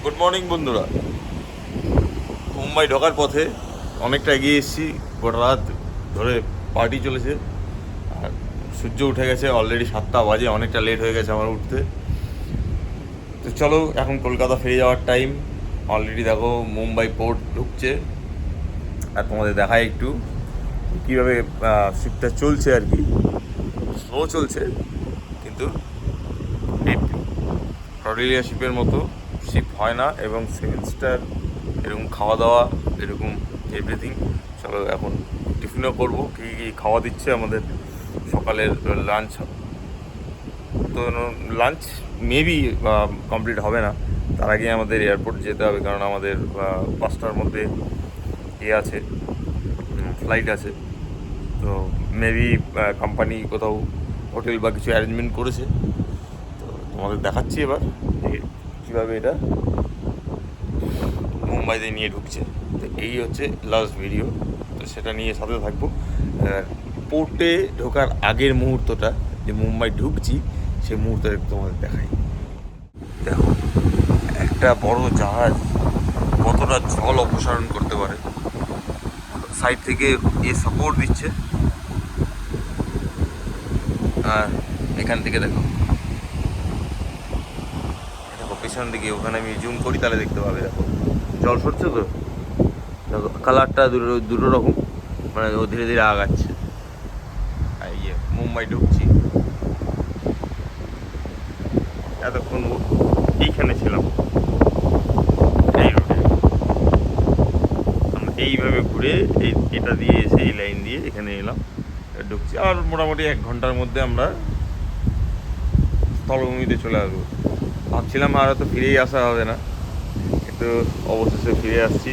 Good morning বন্ধুরা। মুম্বাই ঢোকার পথে অনেকটা এগিয়ে এসেছি, গোটা রাত ধরে পার্টি চলেছে আর সূর্য উঠে গেছে, অলরেডি 7টা বাজে, অনেকটা লেট হয়ে গেছে আমার উঠতে। তো চলো এখন কলকাতা ফিরে যাওয়ার টাইম। অলরেডি দেখো মুম্বাই পোর্ট ঢুকছে আর তোমাদের দেখায় একটু কীভাবে শিপটা চলছে আর কি। স্লো চলছে কিন্তু কর্ডেলিয়া শিপের মতো শিপ হয় না, এবং 7 স্টার এরকম খাওয়া দাওয়া, এরকম এভরিথিং। চলো এখন টিফিনও করবো, কী কী খাওয়া দিচ্ছে আমাদের। সকালের লাঞ্চ, তো লাঞ্চ মেবি কমপ্লিট হবে না, তার আগে আমাদের এয়ারপোর্ট যেতে হবে, কারণ আমাদের 5টার মধ্যে আছে, ফ্লাইট আছে। তো মেবি কোম্পানি কোথাও হোটেল বা কিছু অ্যারেঞ্জমেন্ট করেছে। তো তোমাদের দেখাচ্ছি এবার কীভাবে এটা মুম্বাইতে নিয়ে ঢুকছে। তো এই হচ্ছে লাস্ট ভিডিও, তো সেটা নিয়ে সাথে থাকবো। পোর্টে ঢোকার আগের মুহূর্তটা, যে মুম্বাই ঢুকছি সেই মুহূর্তটা তোমাদের দেখাই। দেখো একটা বড় জাহাজ কতটা জল অপসারণ করতে পারে, সাইড থেকে এ সাপোর্ট দিচ্ছে। আর এখান থেকে দেখো দেখো পেছন দিকে, ওখানে আমি জুম করি তাহলে দেখতে পাবে। দেখো জল সরছে, তো দেখো কালারটা দুটো রকম, মানে ও ধীরে ধীরে আগাচ্ছে। আর ইয়ে মুম্বাই ঢুকছি, এতক্ষণ এইখানে ছিলাম, এই রোডে আমরা এইভাবে ঘুরে এটা দিয়ে এসে এই লাইন দিয়ে এখানে এলাম, ঢুকছি। আর মোটামুটি 1 ঘন্টার মধ্যে আমরা স্থলভূমিতে চলে আসবো। ভাবছিলাম আর হয়তো ফিরেই আসা হবে না, কিন্তু অবশেষে ফিরে আসছি।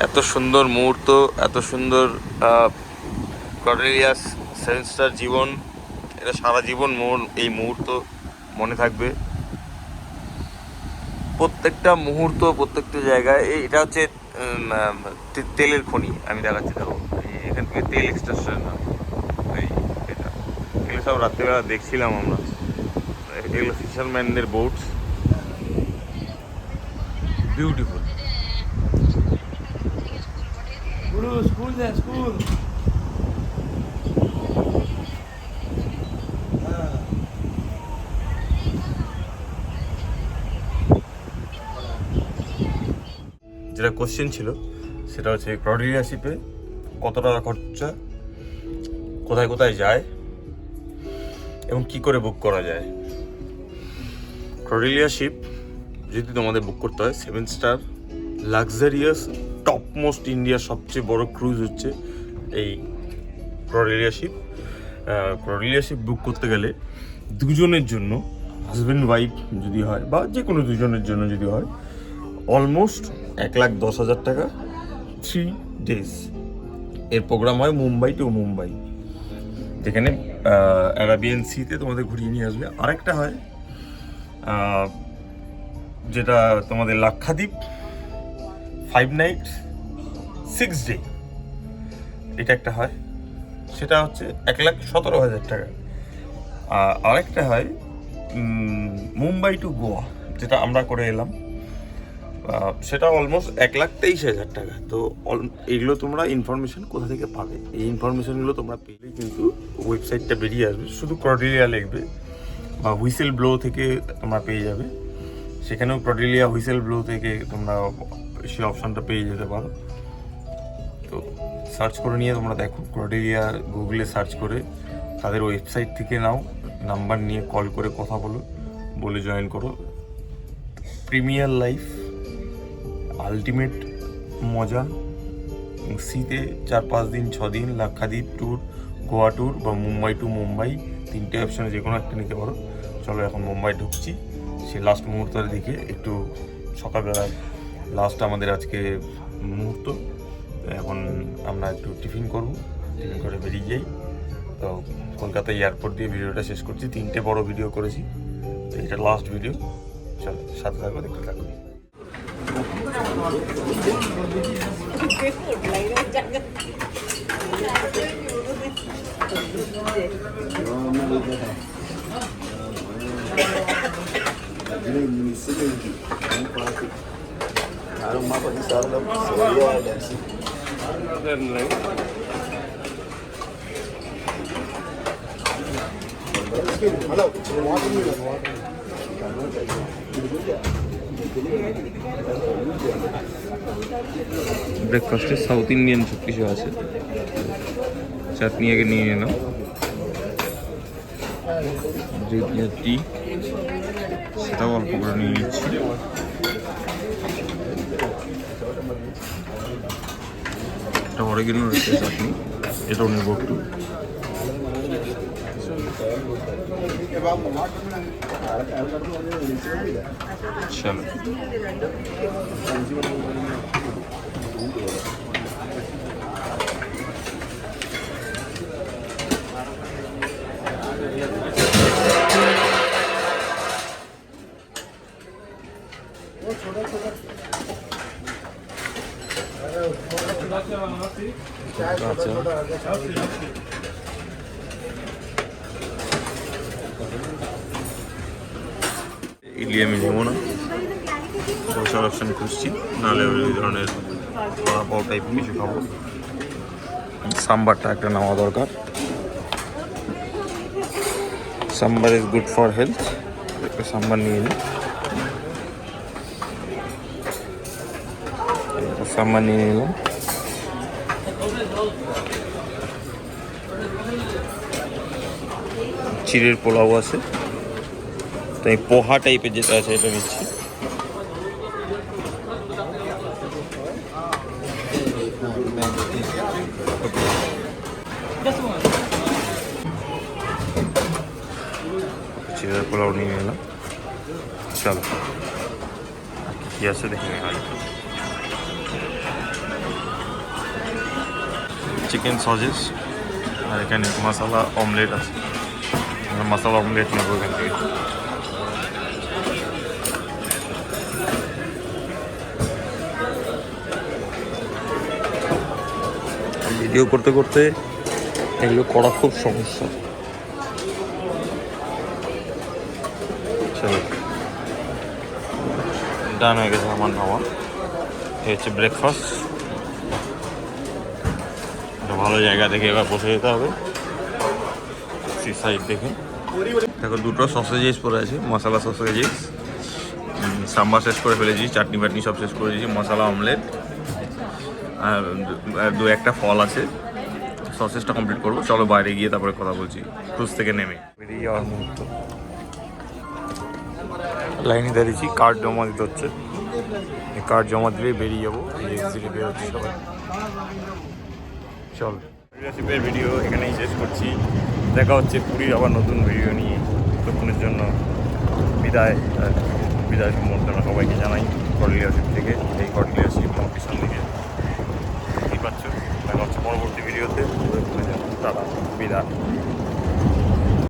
এত সুন্দর মুহূর্ত, এত সুন্দর কর্ডেলিয়াস 7 স্টার জীবন, এটা সারা জীবন এই মুহূর্ত মনে থাকবে। প্রত্যেকটা মুহূর্ত, প্রত্যেকটা জায়গায়। এটা হচ্ছে তেলের খনি, আমি দেখাচ্ছি। দেখো এখান থেকে তেল এক্সট্রাকশন, এই এটা এগুলো সব রাত্রেবেলা দেখছিলাম আমরা। এগুলো ফিশারম্যানদের বোটস, বিউটিফুল। যেটা কোশ্চেন ছিল সেটা হচ্ছে কর্ডেলিয়া শিপে কত টাকা খরচা, কোথায় কোথায় যায় এবং কি করে বুক করা যায়। কর্ডেলিয়া শিপ যদি তোমাদের বুক করতে হয়, 7 স্টার লাক্সারিয়াস টপ মোস্ট ইন্ডিয়ার সবচেয়ে বড় ক্রুজ হচ্ছে এই কর্ডেলিয়া শিপ। কর্ডেলিয়া শিপ বুক করতে গেলে দুজনের জন্য, হাজব্যান্ড ওয়াইফ যদি হয় বা যে কোনো দুজনের জন্য যদি হয়, অলমোস্ট 1,10,000 টাকা 3 days এর প্রোগ্রাম হয় মুম্বাই টু মুম্বাই, যেখানে অ্যারাবিয়ান সিতে তোমাদের ঘুরিয়ে নিয়ে আসবে। আরেকটা হয় যেটা তোমাদের লাক্ষাদ্বীপ 5 nights 6 day, এটা একটা হয়, সেটা হচ্ছে 1,17,000 টাকা। আরেকটা হয় মুম্বাই টু গোয়া, যেটা আমরা করে এলাম, সেটা অলমোস্ট 1,23,000 টাকা। তো এইগুলো তোমরা ইনফরমেশন কোথা থেকে পাবে? এই ইনফরমেশনগুলো তোমরা পেলে কিন্তু ওয়েবসাইটটা বেরিয়ে আসবে, শুধু কর্ডেলিয়া লিখবে বা হুইসেল ব্লো থেকে তোমরা পেয়ে যাবে। সেখানেও কর্ডেলিয়া হুইসেল ব্লো থেকে তোমরা সেই অপশানটা পেয়ে যেতে পারো। তো সার্চ করে নিয়ে তোমরা দেখো, কর্ডেলিয়া গুগলে সার্চ করে তাদের ওয়েবসাইট থেকে নাও, নাম্বার নিয়ে কল করে কথা বলে জয়েন করো। প্রিমিয়ার লাইফ, আলটিমেট মজা। সিতে 4-5 দিন 6 দিন, লাক্ষাদ্বীপ ট্যুর, গোয়া ট্যুর বা মুম্বাই টু মুম্বাই, 3টে অপশানে যে কোনো একটা নিতে পারো। চলো এখন মুম্বাই ঢুকছি, সে লাস্ট মুহূর্তের দিকে একটু সকালবেলা লাস্ট আমাদের আজকে মুহূর্ত। এখন আমরা একটু টিফিন করব, টিফিন করে বেরিয়ে যাই। তো কলকাতা এয়ারপোর্ট দিয়ে ভিডিওটা শেষ করছি, 3টে বড় ভিডিও করেছি, তো এটা লাস্ট ভিডিও। চলো সাথে থাকো, দেখতে থাকো। ব্রেকফাস্টে সাউথ ইন্ডিয়ান সব কিছু আছে। চাটনি আগে নিয়ে নিলাম, টি সেটাও অল্প করে নিয়ে নিচ্ছি। এটা অরিজিনাল রয়েছে চাটনি, এটাও নেবো একটু। চলো ইডলি আমি নেবো না, শসার অপশান খুঁজছি, নাহলে ওই ধরনের বড়া পাও টাইপ কিছু খাবো। সাম্বারটা একটা নেওয়া দরকার, sambar is good for health. একটা সাম্বার নিয়ে নিই, সাম্বার নিয়ে নিলাম। চিড়ের পোলাও আছে, তাই পোহা টাইপের যেটা আছে এটা নিচ্ছি। চিড়ের পোলাও নিয়ে নিলাম। চলো কি আছে দেখে নিই। চিকেন সসেস আর এখানে মশলা অমলেট আছে, মশলা অমলেট নেবো এখান থেকে। ভিডিও করতে করতে এগুলো করা খুব সমস্যা। চলো ডান হয়ে গেছে আমার খাওয়া। এই হচ্ছে ব্রেকফাস্ট। একটা ভালো জায়গা দেখে এবার বসে যেতে হবে, সি সাইড দেখে। দেখো দুটো সসেজেস পরে আছে, মশলা সসেজেস। সাম্বার শেষ করে ফেলেছি, চাটনি বাটনি সব শেষ করে দিয়েছি, মশলা অমলেট আর দু একটা ফল আছে। সসেসটা কমপ্লিট করবো, চলো বাইরে গিয়ে তারপরে কথা বলছি। ক্রুজ থেকে নেমে বেরিয়ে যাওয়ার মুহূর্ত, লাইনে দাঁড়িয়েছি, কার্ড জমা দিতে হচ্ছে। এই কার্ড জমা দিলে বেরিয়ে যাবো। এই এক্সিটে বেরোচ্ছি সবাই, চল। রেসিপির ভিডিও এখানেই শেষ করছি, দেখা হচ্ছে পুরীর আবার নতুন ভিডিও নিয়ে। ততক্ষণের জন্য বিদায়। বিদায় সম্বন্ধে সবাইকে জানাই কর্ডলিয়ারশিপ থেকে। এই কর্ডলিয়ারশিপ আমার পিছন দিকে দেখতেই পাচ্ছ। দেখা হচ্ছে পরবর্তী ভিডিওতে। তারা বিদায়।